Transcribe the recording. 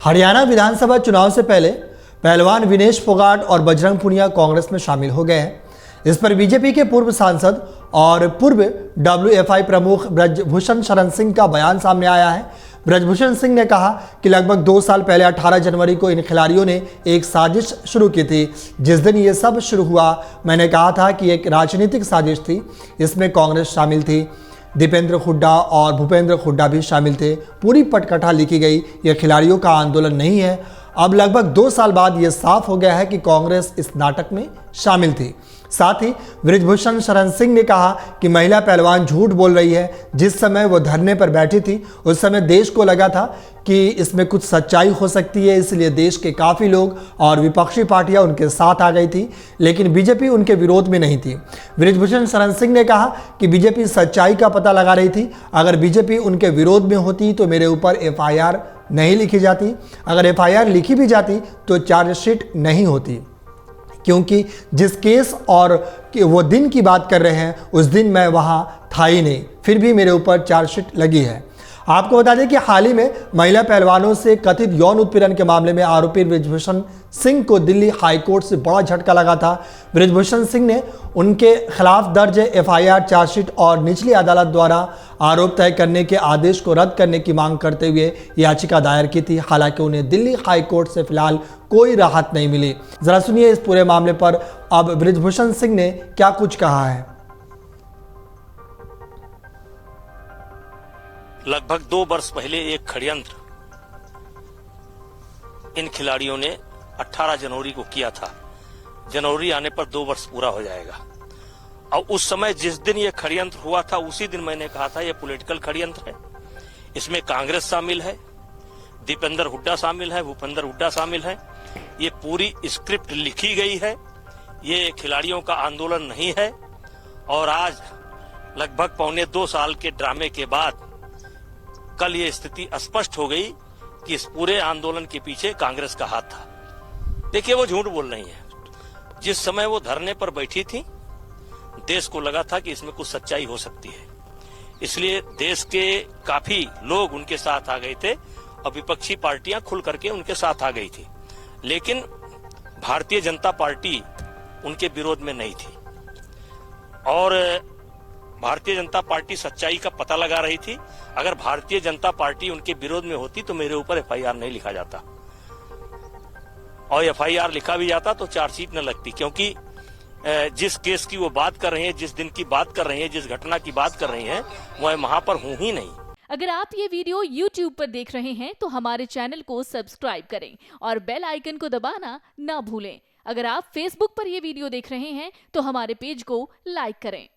हरियाणा विधानसभा चुनाव से पहले पहलवान विनेश फोगाट और बजरंग पुनिया कांग्रेस में शामिल हो गए हैं। इस पर बीजेपी के पूर्व सांसद और पूर्व डब्ल्यूएफआई प्रमुख ब्रजभूषण शरण सिंह का बयान सामने आया है। ब्रजभूषण सिंह ने कहा कि लगभग 2 साल पहले 18 जनवरी को इन खिलाड़ियों ने एक साजिश शुरू की थी। जिस दिन ये सब शुरू हुआ, मैंने कहा था कि एक राजनीतिक साजिश थी, इसमें कांग्रेस शामिल थी, दीपेंद्र हुड्डा और भूपेंद्र हुड्डा भी शामिल थे। पूरी पटकथा लिखी गई। यह खिलाड़ियों का आंदोलन नहीं है। अब लगभग 2 साल बाद यह साफ हो गया है कि कांग्रेस इस नाटक में शामिल थी। साथ ही ब्रजभूषण शरण सिंह ने कहा कि महिला पहलवान झूठ बोल रही है। जिस समय वो धरने पर बैठी थी, उस समय देश को लगा था कि इसमें कुछ सच्चाई हो सकती है, इसलिए देश के काफ़ी लोग और विपक्षी पार्टियां उनके साथ आ गई थी, लेकिन बीजेपी उनके विरोध में नहीं थी। ब्रजभूषण शरण सिंह ने कहा कि बीजेपी सच्चाई का पता लगा रही थी। अगर बीजेपी उनके विरोध में होती तो मेरे ऊपर एफआईआर नहीं लिखी जाती। अगर एफआईआर लिखी भी जाती तो चार्जशीट नहीं होती, क्योंकि जिस केस और वो दिन की बात कर रहे हैं, उस दिन मैं वहाँ था ही नहीं, फिर भी मेरे ऊपर चार्जशीट लगी है। आपको बता दें कि हाल ही में महिला पहलवानों से कथित यौन उत्पीड़न के मामले में आरोपी ब्रजभूषण सिंह को दिल्ली हाईकोर्ट से बड़ा झटका लगा था। ब्रजभूषण सिंह ने उनके खिलाफ दर्ज एफआईआर, चार्जशीट और निचली अदालत द्वारा आरोप तय करने के आदेश को रद्द करने की मांग करते हुए याचिका दायर की थी। हालांकि उन्हें दिल्ली हाईकोर्ट से फिलहाल कोई राहत नहीं मिली। जरा सुनिए इस पूरे मामले पर अब ब्रजभूषण सिंह ने क्या कुछ कहा है। लगभग 2 वर्ष पहले एक षड्यंत्र इन खिलाड़ियों ने 18 जनवरी को किया था। जनवरी आने पर 2 वर्ष पूरा हो जाएगा। और उस समय जिस दिन ये षड्यंत्र हुआ था, उसी दिन मैंने कहा था ये पॉलिटिकल षड्यंत्र है, इसमें कांग्रेस शामिल है, दीपेंद्र हुड्डा शामिल है, भूपेंद्र हुड्डा शामिल है। ये पूरी स्क्रिप्ट लिखी गई है, ये खिलाड़ियों का आंदोलन नहीं है। और आज लगभग 1.25 साल के ड्रामे के बाद कल ये स्थिति स्पष्ट हो गई कि इस पूरे आंदोलन के पीछे कांग्रेस का हाथ था। देखिए, वो झूठ बोल रही है। जिस समय वो धरने पर बैठी थी, देश को लगा था कि इसमें कुछ सच्चाई हो सकती है, इसलिए देश के काफी लोग उनके साथ आ गए थे और विपक्षी पार्टियां खुल करके उनके साथ आ गई थी। लेकिन भारतीय जनता पार्टी उनके विरोध में नहीं थी और भारतीय जनता पार्टी सच्चाई का पता लगा रही थी। अगर भारतीय जनता पार्टी उनके विरोध में होती तो मेरे ऊपर एफआईआर नहीं लिखा जाता, और एफआईआर लिखा भी जाता तो चार्जशीट न लगती, क्योंकि जिस केस की वो बात कर रहे हैं, जिस दिन की बात कर रहे हैं, जिस घटना की बात कर रहे हैं, मैं वहां पर हूं ही नहीं। अगर आप ये वीडियो YouTube पर देख रहे हैं तो हमारे चैनल को सब्सक्राइब करें और बेल आइकन को दबाना ना भूलें। अगर आप Facebook पर ये वीडियो देख रहे हैं तो हमारे पेज को लाइक करें।